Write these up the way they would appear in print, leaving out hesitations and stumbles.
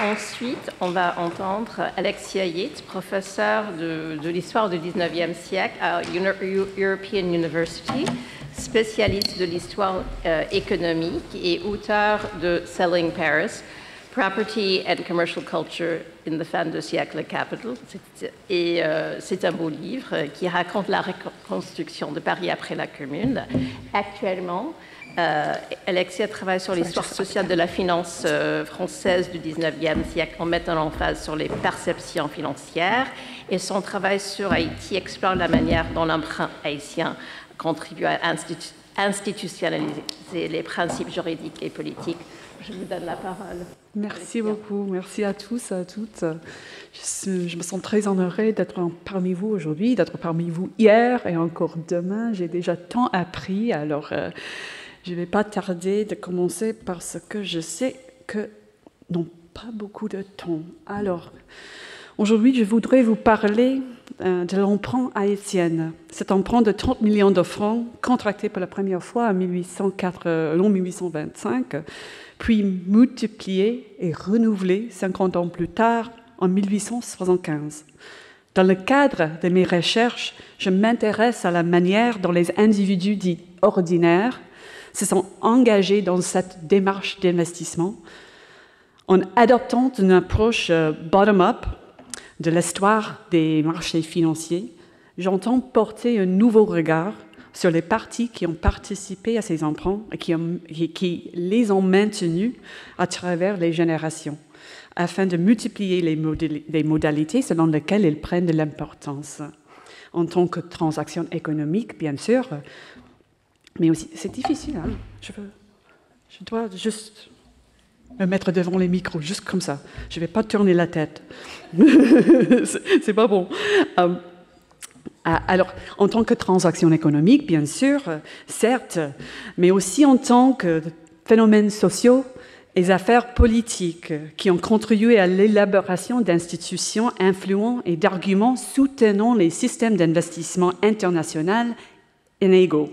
Ensuite, on va entendre Alexia Yates, professeure de l'histoire du 19e siècle à European University, spécialiste de l'histoire économique et auteur de Selling Paris, Property and Commercial Culture in the Fin de siècle Capital. Et c'est un beau livre qui raconte la reconstruction de Paris après la Commune. Actuellement, Alexia travaille sur l'histoire sociale de la finance française du 19e siècle en mettant l'emphase sur les perceptions financières, et son travail sur Haïti explore la manière dont l'emprunt haïtien contribue à institutionnaliser les principes juridiques et politiques. Je vous donne la parole. Merci beaucoup. Merci à tous, à toutes. Je me sens très honorée d'être parmi vous aujourd'hui, d'être parmi vous hier et encore demain. J'ai déjà tant appris, alors je ne vais pas tarder de commencer parce que je sais que n'ont pas beaucoup de temps. Alors, aujourd'hui, je voudrais vous parler de l'emprunt haïtien. Cet emprunt de 30 millions de francs, contracté pour la première fois en 1825, puis multiplié et renouvelé 50 ans plus tard, en 1875. Dans le cadre de mes recherches, je m'intéresse à la manière dont les individus dits ordinaires se sont engagés dans cette démarche d'investissement en adoptant une approche bottom-up de l'histoire des marchés financiers. J'entends porter un nouveau regard sur les parties qui ont participé à ces emprunts et qui les ont maintenus à travers les générations, afin de multiplier les modalités selon lesquelles ils prennent de l'importance. En tant que transaction économique, bien sûr, mais aussi, c'est difficile, hein? Je dois juste me mettre devant les micros, juste comme ça. Je ne vais pas tourner la tête. C'est pas bon. Alors, en tant que transaction économique, bien sûr, certes, mais aussi en tant que phénomènes sociaux et affaires politiques qui ont contribué à l'élaboration d'institutions influentes et d'arguments soutenant les systèmes d'investissement international inégaux.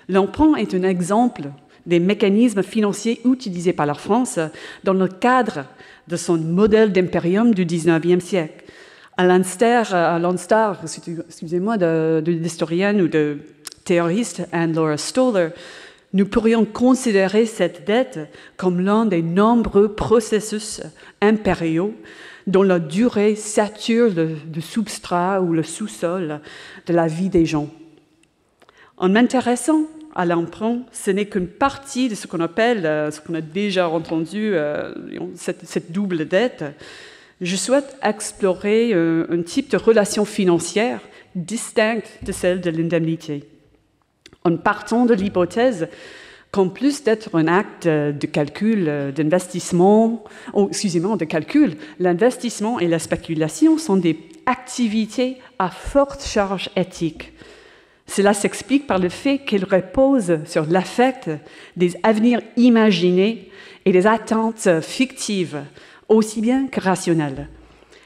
L'emprunt est un exemple des mécanismes financiers utilisés par la France dans le cadre de son modèle d'impérium du XIXe siècle. À l'instar, excusez-moi, de l'historienne ou de théoriste Anne-Laura Stoller, nous pourrions considérer cette dette comme l'un des nombreux processus impériaux dont la durée sature le substrat ou le sous-sol de la vie des gens. En m'intéressant à l'emprunt, ce n'est qu'une partie de ce qu'on appelle, ce qu'on a déjà entendu, cette double dette. Je souhaite explorer un type de relation financière distincte de celle de l'indemnité. En partant de l'hypothèse qu'en plus d'être un acte de calcul d'investissement, l'investissement et la spéculation sont des activités à forte charge éthique. Cela s'explique par le fait qu'elles reposent sur l'affect des avenirs imaginés et des attentes fictives, aussi bien que rationnelles.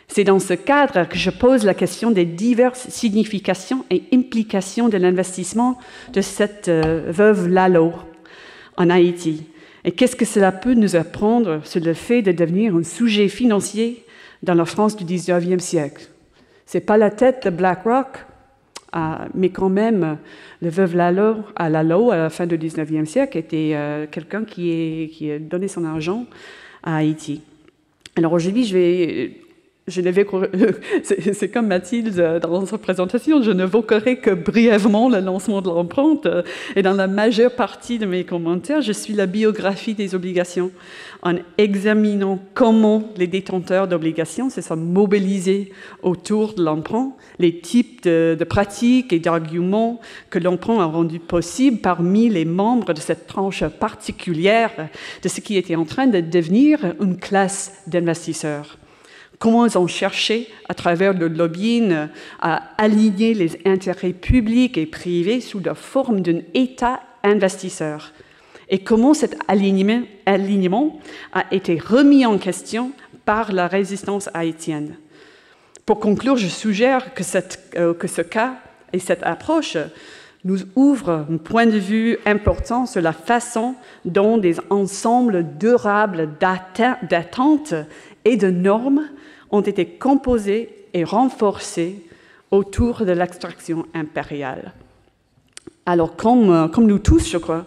C'est dans ce cadre que je pose la question des diverses significations et implications de l'investissement de cette veuve Lalo en Haïti. Et qu'est-ce que cela peut nous apprendre sur le fait de devenir un sujet financier dans la France du XIXe siècle? Ce n'est pas la tête de BlackRock, mais quand même, le veuve Lalo, à la fin du XIXe siècle, était quelqu'un qui a donné son argent à Haïti. Alors aujourd'hui, c'est comme Mathilde dans sa présentation, je n'évoquerai que brièvement le lancement de l'empreinte, et dans la majeure partie de mes commentaires, je suis la biographie des obligations, en examinant comment les détenteurs d'obligations se sont mobilisés autour de l'emprunt, les types de pratiques et d'arguments que l'emprunt a rendu possible parmi les membres de cette tranche particulière de ce qui était en train de devenir une classe d'investisseurs. Comment ils ont cherché, à travers le lobbying, à aligner les intérêts publics et privés sous la forme d'un État investisseur. Et comment cet alignement a été remis en question par la résistance haïtienne. Pour conclure, je suggère que ce cas et cette approche nous ouvre un point de vue important sur la façon dont des ensembles durables d'attentes et de normes ont été composés et renforcés autour de l'extraction impériale. Alors, comme nous tous, je crois,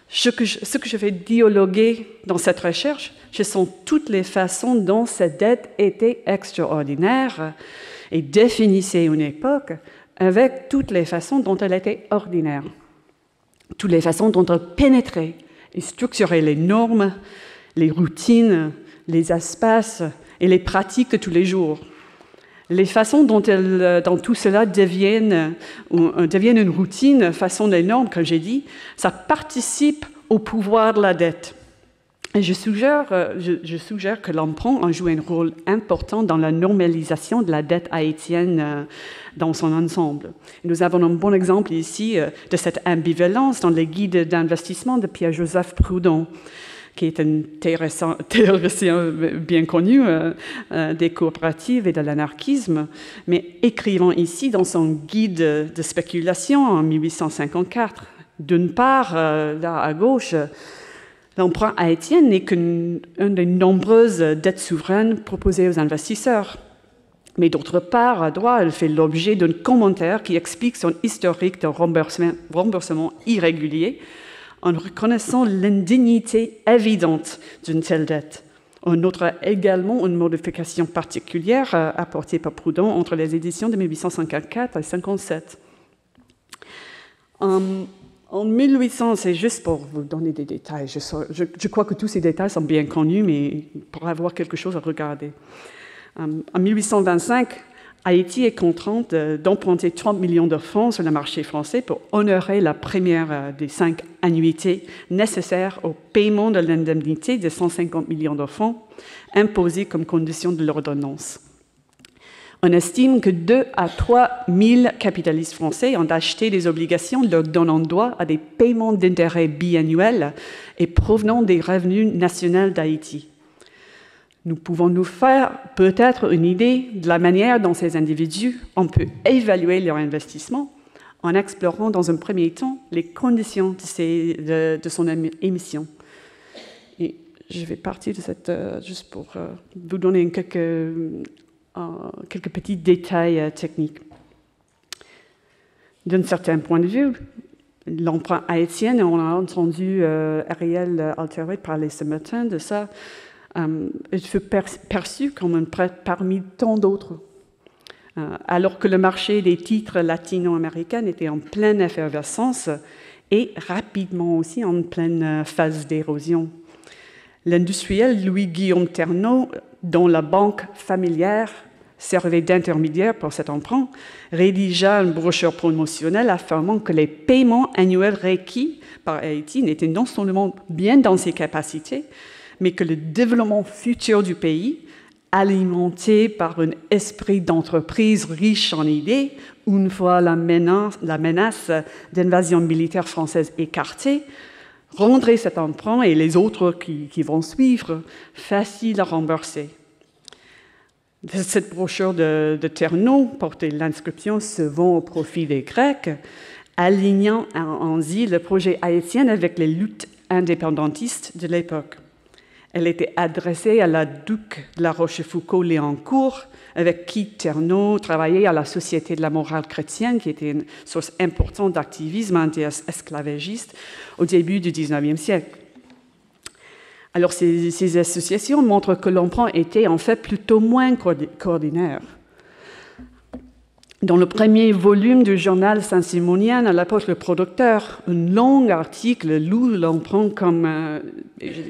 ce que je vais dialoguer dans cette recherche, ce sont toutes les façons dont cette dette était extraordinaire et définissait une époque avec toutes les façons dont elle était ordinaire, toutes les façons dont elle pénétrait et structurait les normes, les routines, les espaces et les pratiques de tous les jours. Les façons dont tout cela devienne une routine, façon des normes, comme j'ai dit, ça participe au pouvoir de la dette. Et je suggère que l'emprunt a joué un rôle important dans la normalisation de la dette haïtienne dans son ensemble. Nous avons un bon exemple ici de cette ambivalence dans les guides d'investissement de Pierre-Joseph Proudhon, qui est un théoricien bien connu des coopératives et de l'anarchisme, mais écrivant ici dans son guide de spéculation en 1854. D'une part, là à gauche, l'emprunt haïtien n'est qu'une des nombreuses dettes souveraines proposées aux investisseurs. Mais d'autre part, à droite, elle fait l'objet d'un commentaire qui explique son historique de remboursement irrégulier, en reconnaissant l'indignité évidente d'une telle dette. On notera également une modification particulière apportée par Proudhon entre les éditions de 1854 et 1857. En 1800, c'est juste pour vous donner des détails, je crois que tous ces détails sont bien connus, mais pour avoir quelque chose à regarder. En 1825, Haïti est contrainte d'emprunter 30 millions de francs sur le marché français pour honorer la première des 5 annuités nécessaires au paiement de l'indemnité de 150 millions de francs imposée comme condition de l'ordonnance. On estime que 2 à 3 000 capitalistes français ont acheté des obligations leur donnant droit à des paiements d'intérêts biannuels et provenant des revenus nationaux d'Haïti. Nous pouvons nous faire peut-être une idée de la manière dont ces individus ont pu évaluer leur investissement en explorant dans un premier temps les conditions de son émission. Et je vais partir de cette, juste pour vous donner quelques petits détails techniques. D'un certain point de vue, l'emprunt haïtien, on a entendu Ariel Alterweit parler ce matin de ça, il fut perçu comme un prêt parmi tant d'autres. Alors que le marché des titres latino-américains était en pleine effervescence et rapidement aussi en pleine phase d'érosion. L'industriel Louis-Guillaume Ternot, dont la banque familière servait d'intermédiaire pour cet emprunt, rédigea une brochure promotionnelle affirmant que les paiements annuels requis par Haïti n'étaient non seulement bien dans ses capacités, mais que le développement futur du pays, alimenté par un esprit d'entreprise riche en idées, une fois la menace d'invasion militaire française écartée, rendrait cet emprunt et les autres qui vont suivre faciles à rembourser. Cette brochure de Ternot portait l'inscription « Se vend au profit des Grecs », alignant ainsi le projet haïtien avec les luttes indépendantistes de l'époque. Elle était adressée à la duc de la Rochefoucauld-Liancourt, avec qui Ternot travaillait à la Société de la morale chrétienne, qui était une source importante d'activisme anti-esclavagiste au début du XIXe siècle. Alors, ces associations montrent que l'emprunt était en fait plutôt moins qu'ordinaire. Dans le premier volume du journal saint-simonien, à l'apôtre le producteur, un long article loue l'emprunt comme,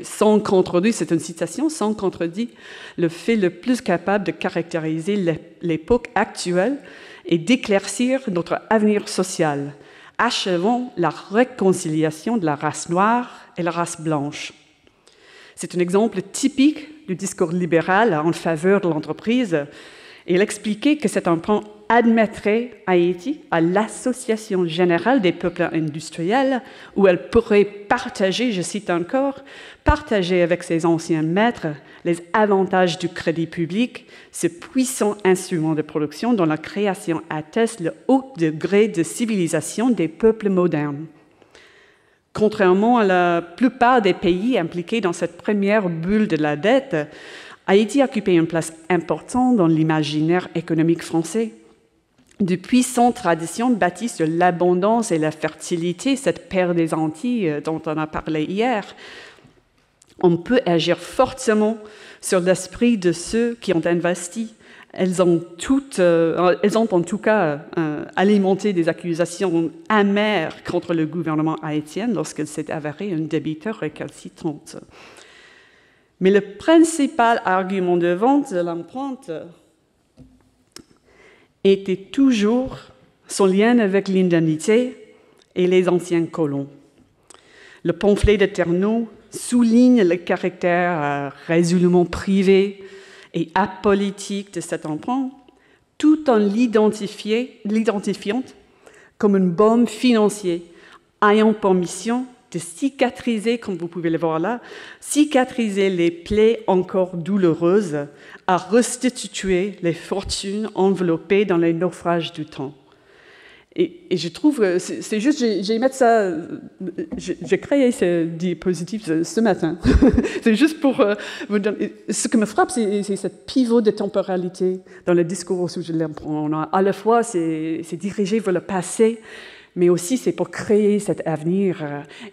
sans contredit, c'est une citation, sans contredit, le fait le plus capable de caractériser l'époque actuelle et d'éclaircir notre avenir social, achevant la réconciliation de la race noire et la race blanche. C'est un exemple typique du discours libéral en faveur de l'entreprise Il expliquait que cet emprunt admettrait Haïti à l'Association générale des peuples industriels, où elle pourrait partager, je cite encore, partager avec ses anciens maîtres les avantages du crédit public, ce puissant instrument de production dont la création atteste le haut degré de civilisation des peuples modernes. Contrairement à la plupart des pays impliqués dans cette première bulle de la dette, Haïti occupait une place importante dans l'imaginaire économique français. Depuis son tradition bâtie sur l'abondance et la fertilité, cette paire des Antilles dont on a parlé hier, on peut agir fortement sur l'esprit de ceux qui ont investi. Elles ont en tout cas alimenté des accusations amères contre le gouvernement haïtien lorsqu'il s'est avéré un débiteur récalcitrant. Mais le principal argument de vente de l'empreinte était toujours son lien avec l'indemnité et les anciens colons. Le pamphlet de Ternaux souligne le caractère résolument privé et apolitique de cet emprunt, tout en l'identifiant comme une bombe financière ayant pour mission de cicatriser, comme vous pouvez le voir là, cicatriser les plaies encore douloureuses, à restituer les fortunes enveloppées dans les naufrages du temps. Et je trouve, c'est juste, j'ai créé ce diapositive ce matin. C'est juste pour vous donner. Ce qui me frappe, c'est cette pivot de temporalité dans le discours au sujet de l'emprunt. À la fois, c'est dirigé vers le passé, mais aussi c'est pour créer cet avenir.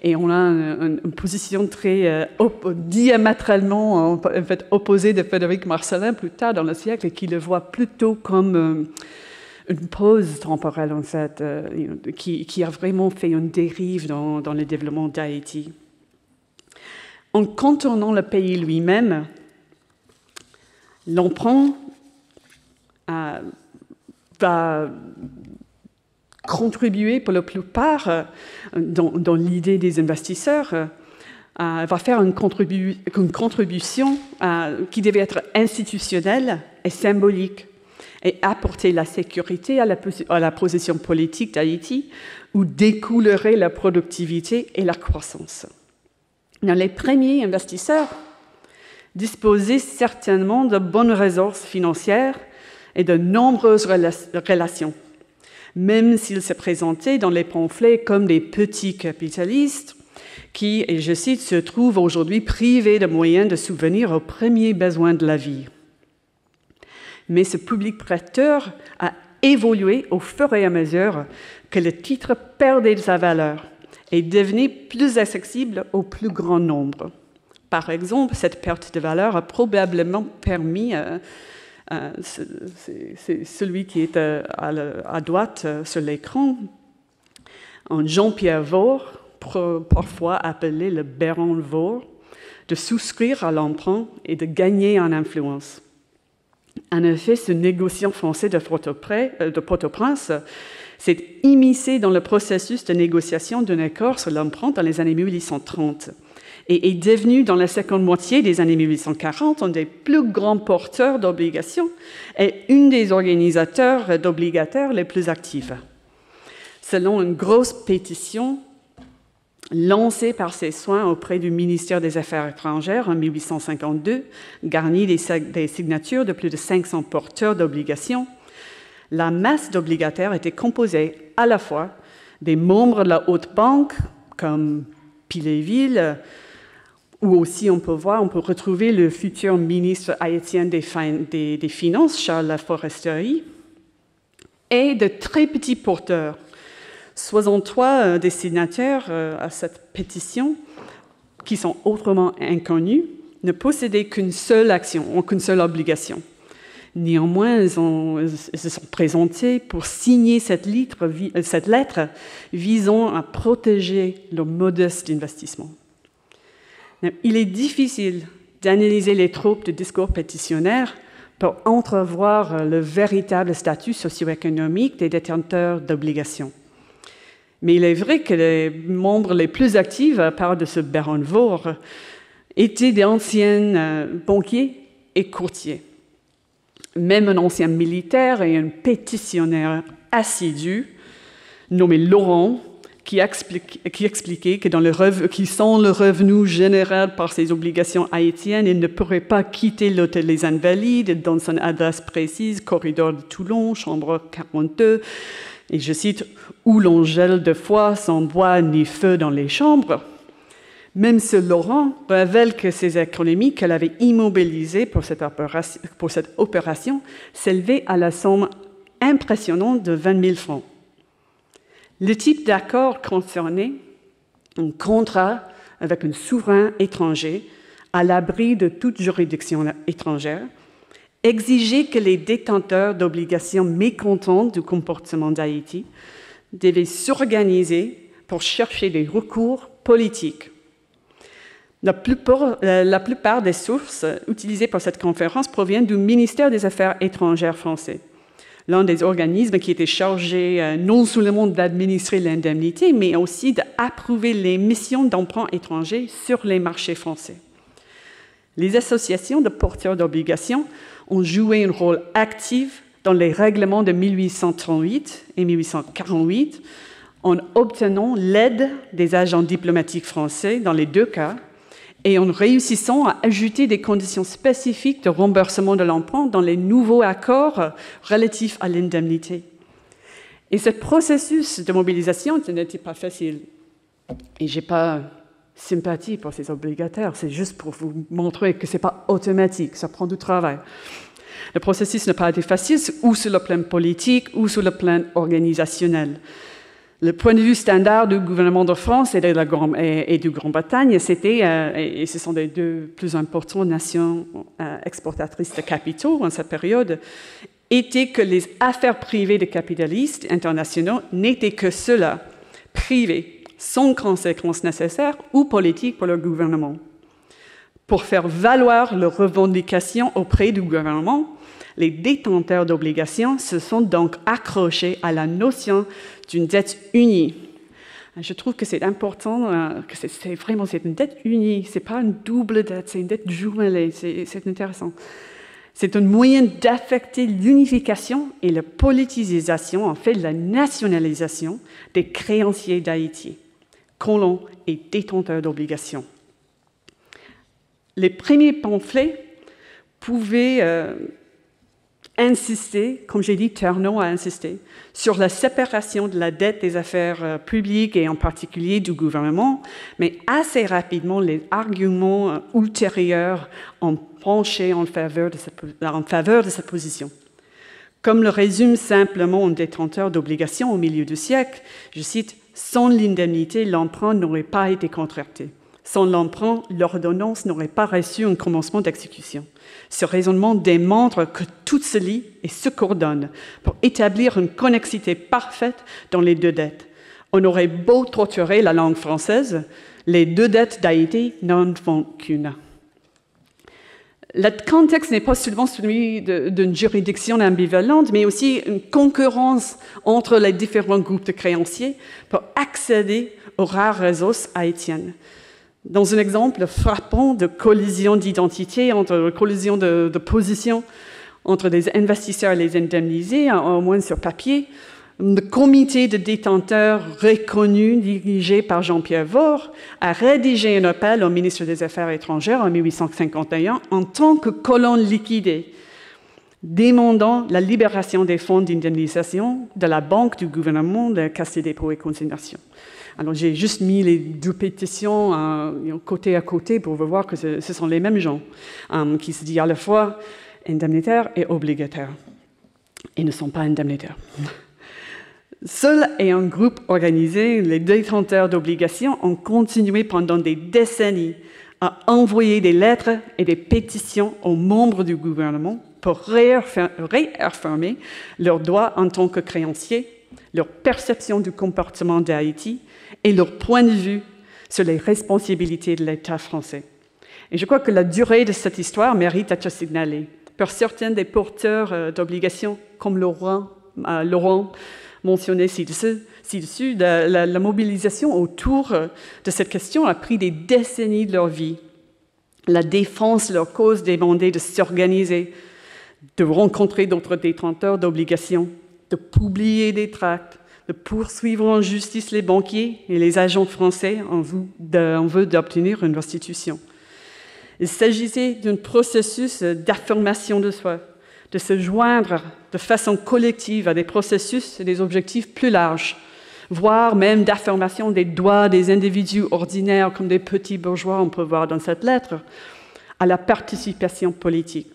Et on a une position très diamétralement en fait, opposée de Frédéric Marcellin plus tard dans le siècle, et qui le voit plutôt comme une pause temporelle, en fait, qui a vraiment fait une dérive dans le développement d'Haïti. En contournant le pays lui-même, l'emprunt va contribuer pour la plupart, dans l'idée des investisseurs, va faire une contribution qui devait être institutionnelle et symbolique, et apporter la sécurité à la position politique d'Haïti, où découlerait la productivité et la croissance. Les premiers investisseurs disposaient certainement de bonnes ressources financières et de nombreuses relations, même s'ils se présentaient dans les pamphlets comme des petits capitalistes qui, et je cite, se trouvent aujourd'hui privés de moyens de subvenir aux premiers besoins de la vie. Mais ce public prêteur a évolué au fur et à mesure que le titre perdait de sa valeur et devenait plus accessible au plus grand nombre. Par exemple, cette perte de valeur a probablement permis, c'est celui qui est à droite sur l'écran, un Jean-Pierre Vaure, parfois appelé le baron Vaure, de souscrire à l'emprunt et de gagner en influence. En effet, ce négociant français de Port-au-Prince s'est immiscé dans le processus de négociation d'un accord sur l'emprunt dans les années 1830 et est devenu, dans la seconde moitié des années 1840, un des plus grands porteurs d'obligations et un des organisateurs d'obligataires les plus actifs. Selon une grosse pétition lancée par ses soins auprès du ministère des Affaires étrangères en 1852, garnie des signatures de plus de 500 porteurs d'obligations, la masse d'obligataires était composée à la fois des membres de la haute banque, comme Piléville, ou aussi on peut retrouver le futur ministre haïtien des Finances, Charles Laforesterie, et de très petits porteurs. 63 des signataires à cette pétition, qui sont autrement inconnus, ne possédaient qu'une seule action, ou qu'une seule obligation. Néanmoins, ils se sont présentés pour signer cette lettre visant à protéger leur modeste investissement. Il est difficile d'analyser les troupes de discours pétitionnaires pour entrevoir le véritable statut socio-économique des détenteurs d'obligations. Mais il est vrai que les membres les plus actifs, à part de ce baron Vaure, étaient d'anciens banquiers et courtiers. Même un ancien militaire et un pétitionnaire assidu, nommé Laurent, qui expliquait que qui sans le revenu général par ses obligations haïtiennes, il ne pourrait pas quitter l'hôtel Les Invalides dans son adresse précise, corridor de Toulon, chambre 42, et je cite, « où l'on gèle de foi sans bois ni feu dans les chambres ». Même ce Laurent révèle que ces économies qu'elle avait immobilisées pour cette opération s'élevaient à la somme impressionnante de 20 000 francs. Le type d'accord concernait un contrat avec un souverain étranger à l'abri de toute juridiction étrangère, exigeait que les détenteurs d'obligations mécontents du comportement d'Haïti devaient s'organiser pour chercher des recours politiques. La plupart des sources utilisées pour cette conférence proviennent du ministère des Affaires étrangères français, l'un des organismes qui était chargé non seulement d'administrer l'indemnité, mais aussi d'approuver les missions d'emprunt étrangers sur les marchés français. Les associations de porteurs d'obligations ont joué un rôle actif dans les règlements de 1838 et 1848 en obtenant l'aide des agents diplomatiques français dans les deux cas et en réussissant à ajouter des conditions spécifiques de remboursement de l'emprunt dans les nouveaux accords relatifs à l'indemnité. Et ce processus de mobilisation n'était pas facile. Et je n'ai pas sympathie pour ces obligataires, c'est juste pour vous montrer que ce n'est pas automatique, ça prend du travail. Le processus n'a pas été facile, ou sur le plan politique, ou sur le plan organisationnel. Le point de vue standard du gouvernement de France et du Grande-Bretagne, c'était, et ce sont les deux plus importantes nations exportatrices de capitaux en cette période, était que les affaires privées des capitalistes internationaux n'étaient que cela, privées, sans conséquences nécessaires ou politiques pour le gouvernement. Pour faire valoir leurs revendications auprès du gouvernement, les détenteurs d'obligations se sont donc accrochés à la notion d'une dette unie. Je trouve que c'est important, que c'est vraiment une dette unie, ce n'est pas une double dette, c'est une dette jumelée, c'est intéressant. C'est un moyen d'affecter l'unification et la politisation, en fait la nationalisation des créanciers d'Haïti, colons et détenteurs d'obligations. Les premiers pamphlets pouvaient insister, comme j'ai dit, Terneau a insisté, sur la séparation de la dette des affaires publiques et en particulier du gouvernement, mais assez rapidement, les arguments ultérieurs ont penché en faveur de cette position. Comme le résume simplement un détenteur d'obligations au milieu du siècle, je cite, « Sans l'indemnité, l'emprunt n'aurait pas été contracté. Sans l'emprunt, l'ordonnance n'aurait pas reçu un commencement d'exécution. Ce raisonnement démontre que tout se lie et se coordonne pour établir une connexité parfaite dans les deux dettes. On aurait beau torturer la langue française, les deux dettes d'Haïti n'en font qu'une. » Le contexte n'est pas seulement celui d'une juridiction ambivalente, mais aussi une concurrence entre les différents groupes de créanciers pour accéder aux rares ressources haïtiennes. Dans un exemple frappant de collision d'identité, collision de position entre les investisseurs et les indemnisés, au moins sur papier, le comité de détenteurs reconnu, dirigé par Jean-Pierre Faure, a rédigé un appel au ministre des Affaires étrangères en 1851 en tant que colon liquidé, demandant la libération des fonds d'indemnisation de la banque du gouvernement de Caisse des dépôts et consignations. Alors, j'ai juste mis les deux pétitions côté à côté pour vous voir que ce sont les mêmes gens qui se disent à la fois indemnitaires et obligataires. Ils ne sont pas indemnitaires. Seuls et un groupe organisé, les détenteurs d'obligations ont continué pendant des décennies à envoyer des lettres et des pétitions aux membres du gouvernement pour réaffirmer leurs droits en tant que créanciers, leur perception du comportement d'Haïti et leur point de vue sur les responsabilités de l'État français. Et je crois que la durée de cette histoire mérite d'être signalée. Pour certains des porteurs d'obligations, comme Laurent mentionné ci-dessus, la mobilisation autour de cette question a pris des décennies de leur vie. La défense de leur cause demandait de s'organiser, de rencontrer d'autres détenteurs d'obligations, de publier des tracts, de poursuivre en justice les banquiers et les agents français en vue d'obtenir une restitution. Il s'agissait d'un processus d'affirmation de soi, de se joindre de façon collective à des processus et des objectifs plus larges, voire même d'affirmation des droits des individus ordinaires comme des petits bourgeois, on peut voir dans cette lettre, à la participation politique.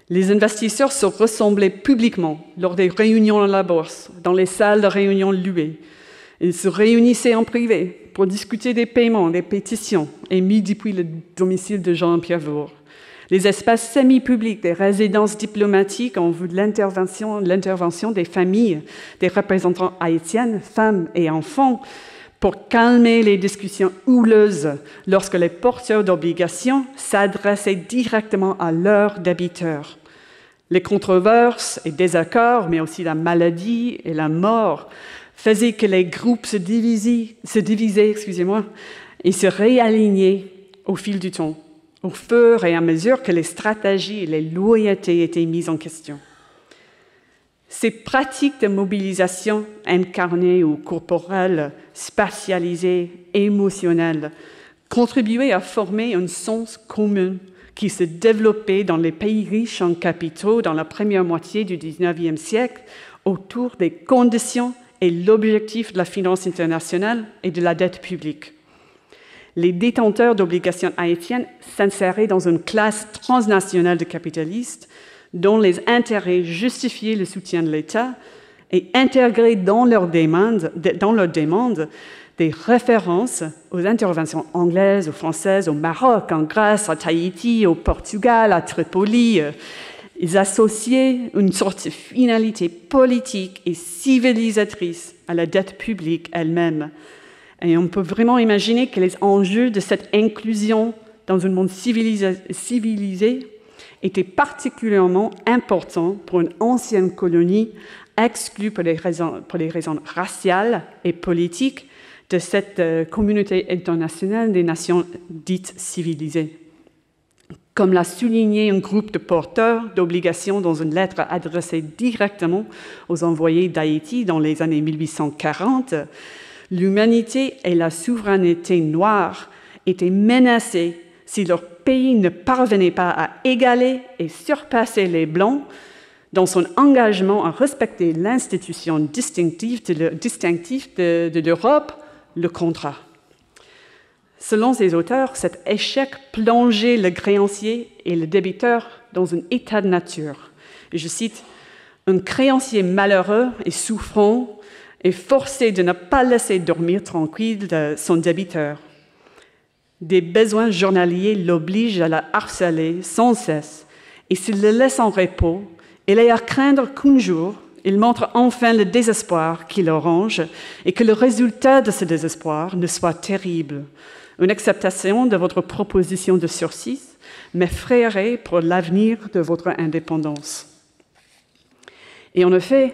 Les investisseurs se ressemblaient publiquement lors des réunions à la bourse, dans les salles de réunion louées. Ils se réunissaient en privé pour discuter des paiements, des pétitions, émis depuis le domicile de Jean-Pierre Vaure. Les espaces semi-publics des résidences diplomatiques en vue de l'intervention des familles, des représentants haïtiennes, femmes et enfants, pour calmer les discussions houleuses lorsque les porteurs d'obligations s'adressaient directement à leurs débiteurs. Les controverses et désaccords, mais aussi la maladie et la mort, faisaient que les groupes se divisaient et se réalignaient au fil du temps, au fur et à mesure que les stratégies et les loyautés étaient mises en question. Ces pratiques de mobilisation incarnées ou corporelles, spatialisées, émotionnelles, contribuaient à former un sens commun qui se développait dans les pays riches en capitaux dans la première moitié du XIXe siècle autour des conditions et l'objectif de la finance internationale et de la dette publique. Les détenteurs d'obligations haïtiennes s'inséraient dans une classe transnationale de capitalistes dont les intérêts justifiaient le soutien de l'État et intégraient dans leurs demandes des références aux interventions anglaises ou françaises au Maroc, en Grèce, à Tahiti, au Portugal, à Tripoli. Ils associaient une sorte de finalité politique et civilisatrice à la dette publique elle-même. Et on peut vraiment imaginer que les enjeux de cette inclusion dans un monde civilisé étaient particulièrement importants pour une ancienne colonie exclue pour les raisons raciales et politiques de cette communauté internationale des nations dites civilisées. Comme l'a souligné un groupe de porteurs d'obligations dans une lettre adressée directement aux envoyés d'Haïti dans les années 1840, l'humanité et la souveraineté noire étaient menacées si leur pays ne parvenait pas à égaler et surpasser les Blancs dans son engagement à respecter l'institution distinctive de l'Europe, le contrat. Selon ces auteurs, cet échec plongeait le créancier et le débiteur dans un état de nature. Et je cite, « Un créancier malheureux et souffrant est forcé de ne pas laisser dormir tranquille son débiteur. Des besoins journaliers l'obligent à la harceler sans cesse, et s'il le laisse en repos, il est à craindre qu'un jour, il montre enfin le désespoir qui le ronge et que le résultat de ce désespoir ne soit terrible. Une acceptation de votre proposition de sursis m'effraierait pour l'avenir de votre indépendance. » Et en effet,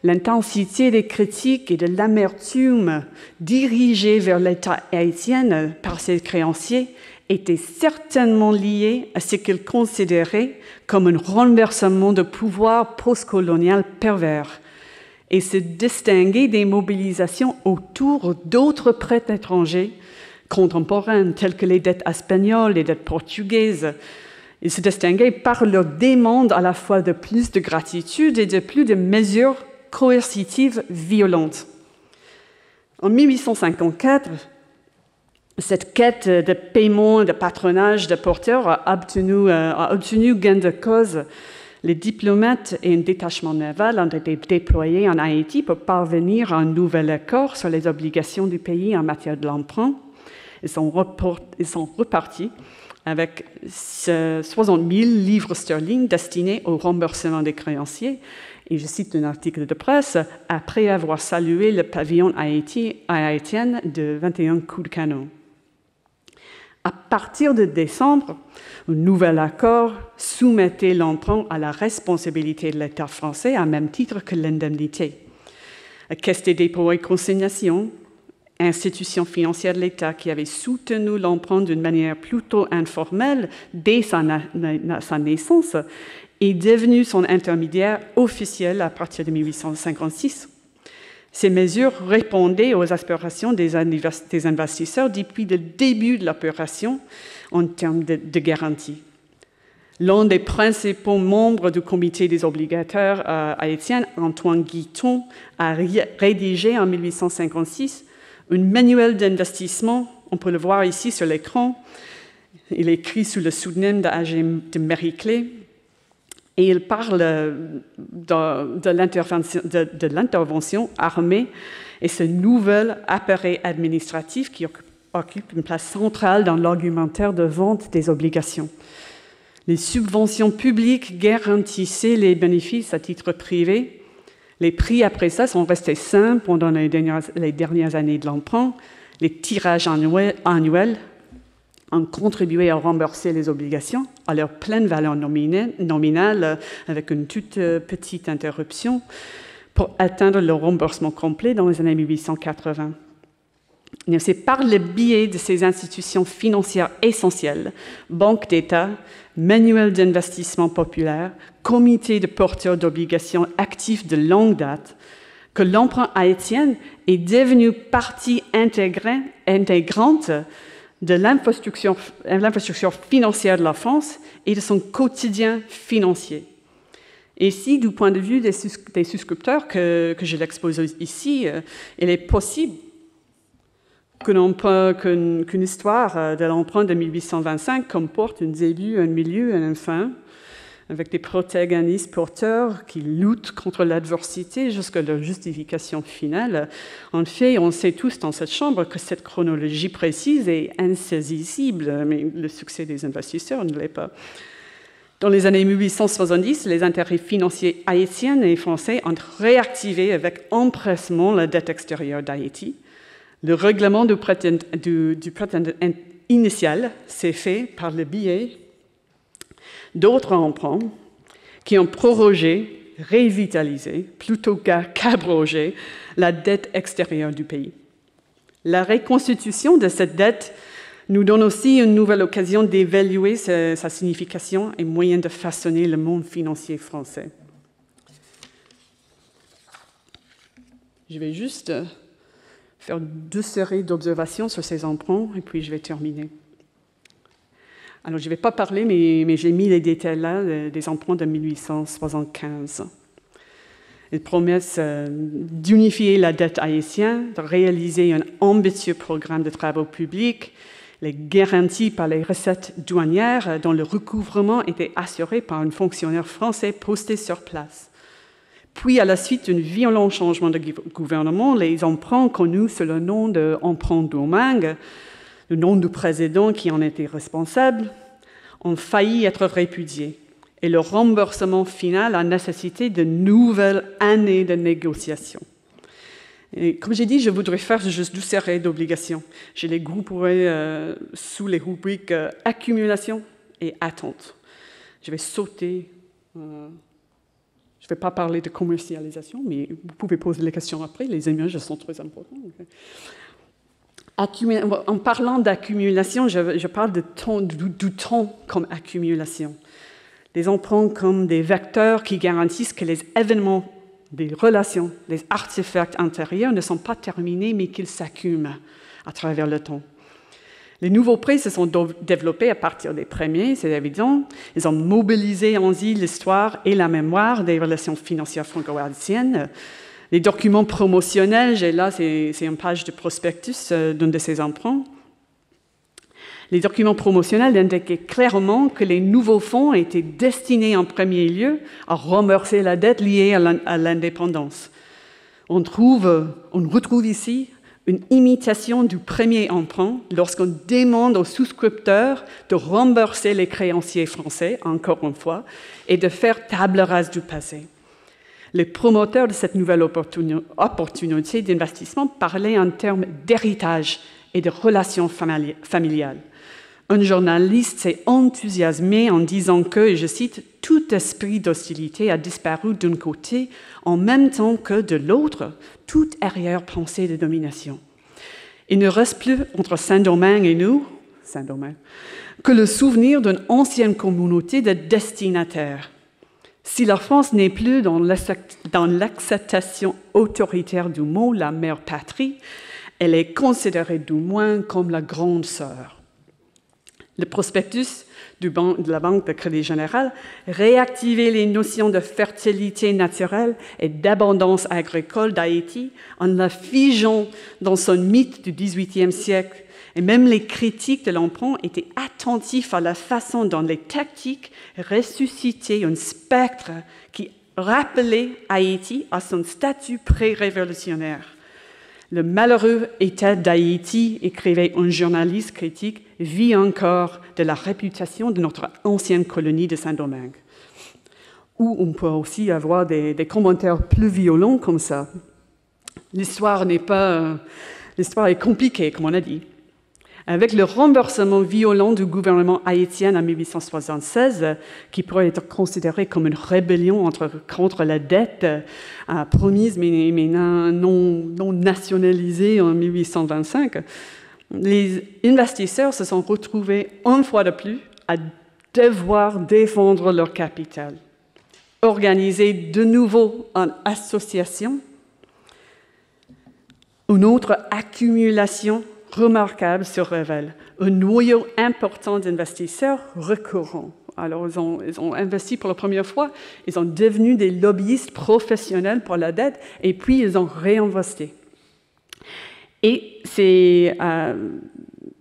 l'intensité des critiques et de l'amertume dirigées vers l'État haïtien par ses créanciers était certainement liée à ce qu'ils considéraient comme un renversement de pouvoir postcolonial pervers et se distinguaient des mobilisations autour d'autres prêts étrangers contemporains tels que les dettes espagnoles, les dettes portugaises. Ils se distinguaient par leur demande à la fois de plus de gratitude et de plus de mesures coercitives violentes. En 1854, cette quête de paiement, de patronage, de porteurs a obtenu gain de cause. Les diplomates et un détachement naval ont été déployés en Haïti pour parvenir à un nouvel accord sur les obligations du pays en matière de l'emprunt. Ils sont repartis avec 60 000 livres sterling destinés au remboursement des créanciers. Et je cite un article de presse, après avoir salué le pavillon haïtien de 21 coups de canon. À partir de décembre, un nouvel accord soumettait l'emprunt à la responsabilité de l'État français à même titre que l'indemnité. La Caisse des dépôts et consignations, institution financière de l'État qui avait soutenu l'emprunt d'une manière plutôt informelle dès sa naissance, est devenu son intermédiaire officiel à partir de 1856. Ces mesures répondaient aux aspirations des investisseurs depuis le début de l'opération en termes de garantie. L'un des principaux membres du comité des obligataires haïtiens, Antoine Guiton, a rédigé en 1856 un manuel d'investissement. On peut le voir ici sur l'écran. Il est écrit sous le pseudonyme de Marie-Clé. Et il parle de l'intervention armée et ce nouvel appareil administratif qui occupe une place centrale dans l'argumentaire de vente des obligations. Les subventions publiques garantissaient les bénéfices à titre privé. Les prix après ça sont restés simples pendant les dernières années de l'emprunt. Les tirages annuels ont contribué à rembourser les obligations à leur pleine valeur nominale avec une toute petite interruption pour atteindre le remboursement complet dans les années 1880. Et c'est par le biais de ces institutions financières essentielles, banques d'État, manuels d'investissement populaire, comités de porteurs d'obligations actifs de longue date, que l'emprunt haïtien est devenu partie intégrante de l'infrastructure financière de la France et de son quotidien financier. Et si, du point de vue des souscripteurs que je l'expose ici, il est possible qu'une histoire de l'emprunt de 1825 comporte un début, un milieu et une fin, avec des protagonistes porteurs qui luttent contre l'adversité jusqu'à leur justification finale. En fait, on sait tous dans cette chambre que cette chronologie précise est insaisissable, mais le succès des investisseurs ne l'est pas. Dans les années 1870, les intérêts financiers haïtiens et français ont réactivé avec empressement la dette extérieure d'Haïti. Le règlement du prétendant initial s'est fait par le biais d'autres emprunts qui ont prorogé, révitalisé, plutôt qu'abrogé, la dette extérieure du pays. La reconstitution de cette dette nous donne aussi une nouvelle occasion d'évaluer sa signification et moyen de façonner le monde financier français. Je vais juste faire 2 séries d'observations sur ces emprunts et puis je vais terminer. Alors, je ne vais pas parler, mais j'ai mis les détails là des emprunts de 1875. Ils promettent d'unifier la dette haïtienne, de réaliser un ambitieux programme de travaux publics, les garanties par les recettes douanières dont le recouvrement était assuré par un fonctionnaire français posté sur place. Puis, à la suite d'un violent changement de gouvernement, les emprunts connus sous le nom d'emprunt Domingue, le nom du président qui en était responsable, ont failli être répudiés. Et le remboursement final a nécessité de nouvelles années de négociations. Et comme j'ai dit, je voudrais faire juste 2 séries d'obligations. Je les grouperai sous les rubriques accumulation et attente. Je vais sauter. Je ne vais pas parler de commercialisation, mais vous pouvez poser les questions après. Les images sont très importantes. En parlant d'accumulation, je parle du temps comme accumulation. Les emprunts comme des vecteurs qui garantissent que les événements, des relations, les artefacts intérieurs ne sont pas terminés, mais qu'ils s'accumulent à travers le temps. Les nouveaux prêts se sont développés à partir des premiers, c'est évident. Ils ont mobilisé ainsi l'histoire et la mémoire des relations financières franco-haïtiennes. Les documents promotionnels, et là, c'est une page de prospectus d'un de ces emprunts. Les documents promotionnels indiquaient clairement que les nouveaux fonds étaient destinés en premier lieu à rembourser la dette liée à l'indépendance. On retrouve ici une imitation du premier emprunt lorsqu'on demande aux souscripteurs de rembourser les créanciers français, encore une fois, et de faire table rase du passé. Les promoteurs de cette nouvelle opportunité d'investissement parlaient en termes d'héritage et de relations familiales. Un journaliste s'est enthousiasmé en disant que, et je cite, « tout esprit d'hostilité a disparu d'un côté, en même temps que de l'autre, toute arrière-pensée de domination. Il ne reste plus entre Saint-Domingue et nous, Saint-Domingue, que le souvenir d'une ancienne communauté de destinataires. Si la France n'est plus dans l'acceptation autoritaire du mot « la mère patrie », elle est considérée du moins comme la grande sœur. Le prospectus de la Banque de Crédit Général réactivait les notions de fertilité naturelle et d'abondance agricole d'Haïti en la figeant dans son mythe du XVIIIe siècle. Et même les critiques de l'emprunt étaient attentifs à la façon dont les tactiques ressuscitaient un spectre qui rappelait Haïti à son statut pré-révolutionnaire. Le malheureux État d'Haïti, écrivait un journaliste critique, vit encore de la réputation de notre ancienne colonie de Saint-Domingue. Ou on peut aussi avoir des commentaires plus violents comme ça. L'histoire est compliquée, comme on a dit. Avec le renversement violent du gouvernement haïtien en 1876, qui pourrait être considéré comme une rébellion contre la dette promise mais non nationalisée en 1825, les investisseurs se sont retrouvés une fois de plus à devoir défendre leur capital. Organiser de nouveau en association, une autre accumulation remarquable se révèle. Un noyau important d'investisseurs récurrents. Alors, ils ont investi pour la première fois, ils sont devenus des lobbyistes professionnels pour la dette, et puis ils ont réinvesti. Et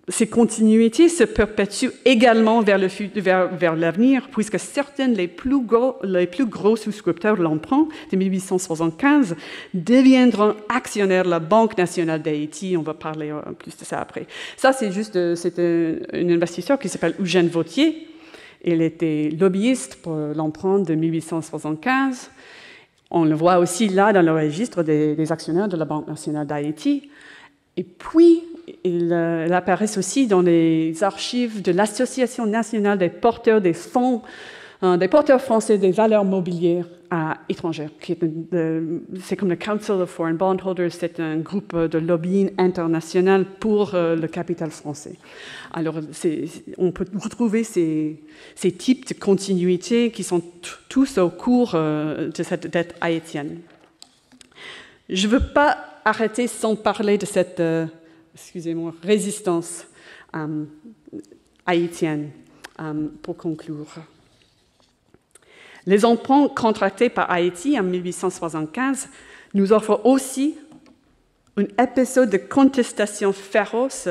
ces continuités se perpétuent également vers l'avenir, puisque certains des plus gros souscripteurs de l'emprunt de 1875 deviendront actionnaires de la Banque nationale d'Haïti. On va parler plus de ça après. Ça, c'est un investisseur qui s'appelle Eugène Vautier. Il était lobbyiste pour l'emprunt de 1875. On le voit aussi là dans le registre des actionnaires de la Banque nationale d'Haïti. Et puis, il apparaît aussi dans les archives de l'Association nationale des porteurs des fonds, des porteurs français des valeurs mobilières étrangères. C'est comme le Council of Foreign Bondholders, c'est un groupe de lobbying international pour le capital français. Alors, on peut retrouver ces types de continuités qui sont tous au cours de cette dette haïtienne. Je ne veux pas arrêter sans parler de cette résistance haïtienne pour conclure. Les emprunts contractés par Haïti en 1875 nous offrent aussi un épisode de contestation féroce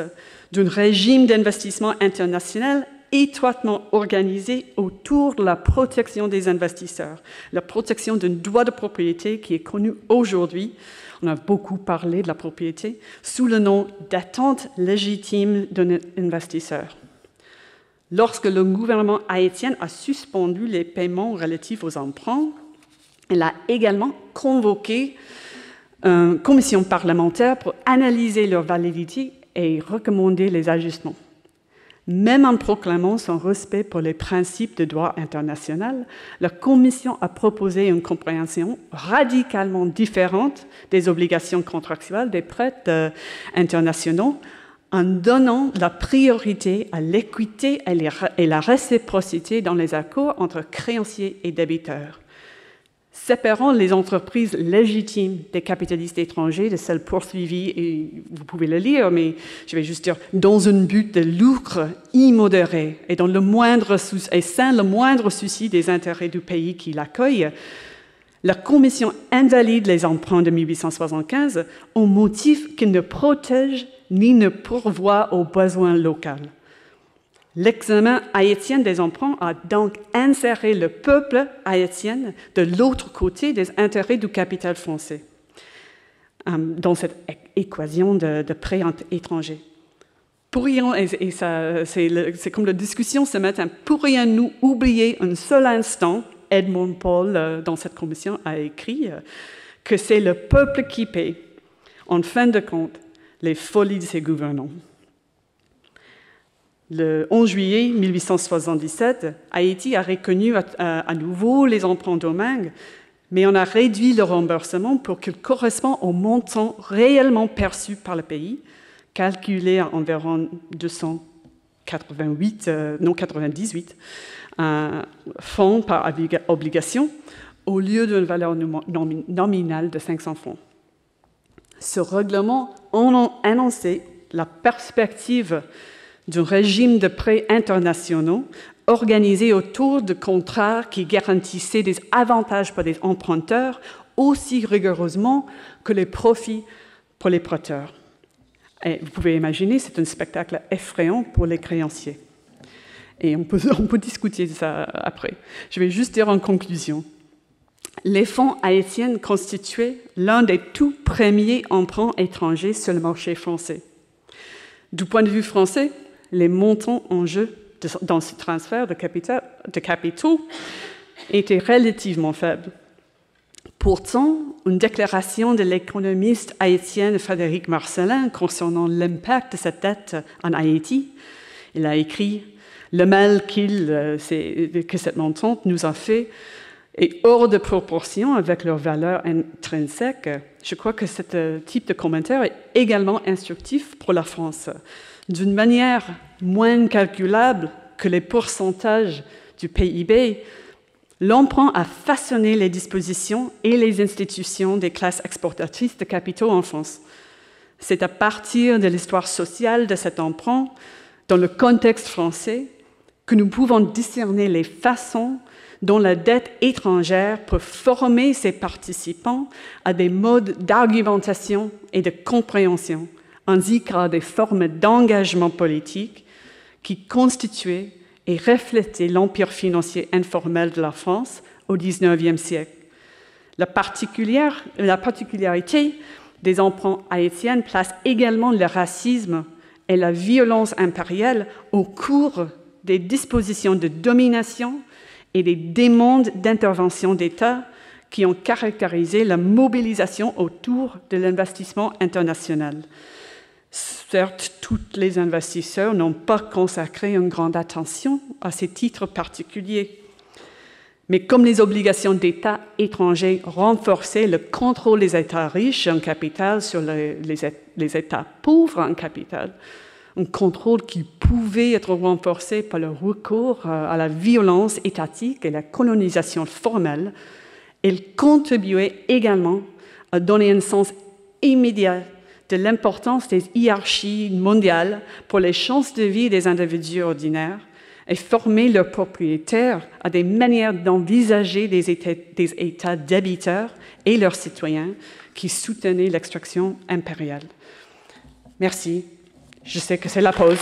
d'un régime d'investissement international étroitement organisé autour de la protection des investisseurs, la protection d'un droit de propriété qui est connu aujourd'hui, on a beaucoup parlé de la propriété, sous le nom d'attente légitime d'un investisseur. Lorsque le gouvernement haïtien a suspendu les paiements relatifs aux emprunts, il a également convoqué une commission parlementaire pour analyser leur validité et recommander les ajustements. Même en proclamant son respect pour les principes de droit international, la Commission a proposé une compréhension radicalement différente des obligations contractuelles des prêts internationaux en donnant la priorité à l'équité et la réciprocité dans les accords entre créanciers et débiteurs, séparant les entreprises légitimes des capitalistes étrangers de celles poursuivies, et vous pouvez le lire, mais je vais juste dire, dans un but de lucre immodéré et sans le moindre souci des intérêts du pays qui l'accueille, la Commission invalide les emprunts de 1875 au motif qu'ils ne protègent ni ne pourvoient aux besoins locaux. L'examen haïtien des emprunts a donc inséré le peuple haïtien de l'autre côté des intérêts du capital français dans cette équation de prêts étrangers. C'est comme la discussion ce matin, pourrions-nous oublier un seul instant, Edmond Paul dans cette commission a écrit que c'est le peuple qui paie, en fin de compte, les folies de ses gouvernants. Le 11 juillet 1877, Haïti a reconnu à nouveau les emprunts Domingue, mais on a réduit le remboursement pour qu'il corresponde au montant réellement perçu par le pays, calculé à environ 200 98, un fonds par obligation au lieu d'une valeur nominale de 500 francs. Ce règlement annonçait la perspective d'un régime de prêts internationaux organisé autour de contrats qui garantissaient des avantages pour les emprunteurs aussi rigoureusement que les profits pour les prêteurs. Et vous pouvez imaginer, c'est un spectacle effrayant pour les créanciers. Et on peut discuter de ça après. Je vais juste dire en conclusion. Les fonds haïtiens constituaient l'un des tout premiers emprunts étrangers sur le marché français. Du point de vue français, les montants en jeu dans ce transfert de capitaux étaient relativement faibles. Pourtant, une déclaration de l'économiste haïtien Frédéric Marcellin concernant l'impact de cette dette en Haïti, il a écrit « Le mal que cette montante nous a fait est hors de proportion avec leur valeur intrinsèque ». Je crois que ce type de commentaire est également instructif pour la France. D'une manière moins calculable que les pourcentages du PIB, l'emprunt a façonné les dispositions et les institutions des classes exportatrices de capitaux en France. C'est à partir de l'histoire sociale de cet emprunt, dans le contexte français, que nous pouvons discerner les façons dont la dette étrangère peut former ses participants à des modes d'argumentation et de compréhension, ainsi qu'à des formes d'engagement politique qui constituaient et reflétaient l'empire financier informel de la France au XIXe siècle. La particularité des emprunts haïtiens place également le racisme et la violence impériale au cours des dispositions de domination et des demandes d'intervention d'État qui ont caractérisé la mobilisation autour de l'investissement international. Certes, tous les investisseurs n'ont pas consacré une grande attention à ces titres particuliers. Mais comme les obligations d'États étrangers renforçaient le contrôle des États riches en capital sur les États pauvres en capital, un contrôle qui pouvait être renforcé par le recours à la violence étatique et la colonisation formelle, elle contribuait également à donner un sens immédiat de l'importance des hiérarchies mondiales pour les chances de vie des individus ordinaires et former leurs propriétaires à des manières d'envisager des États débiteurs et leurs citoyens qui soutenaient l'extraction impériale. Merci. Je sais que c'est la pause.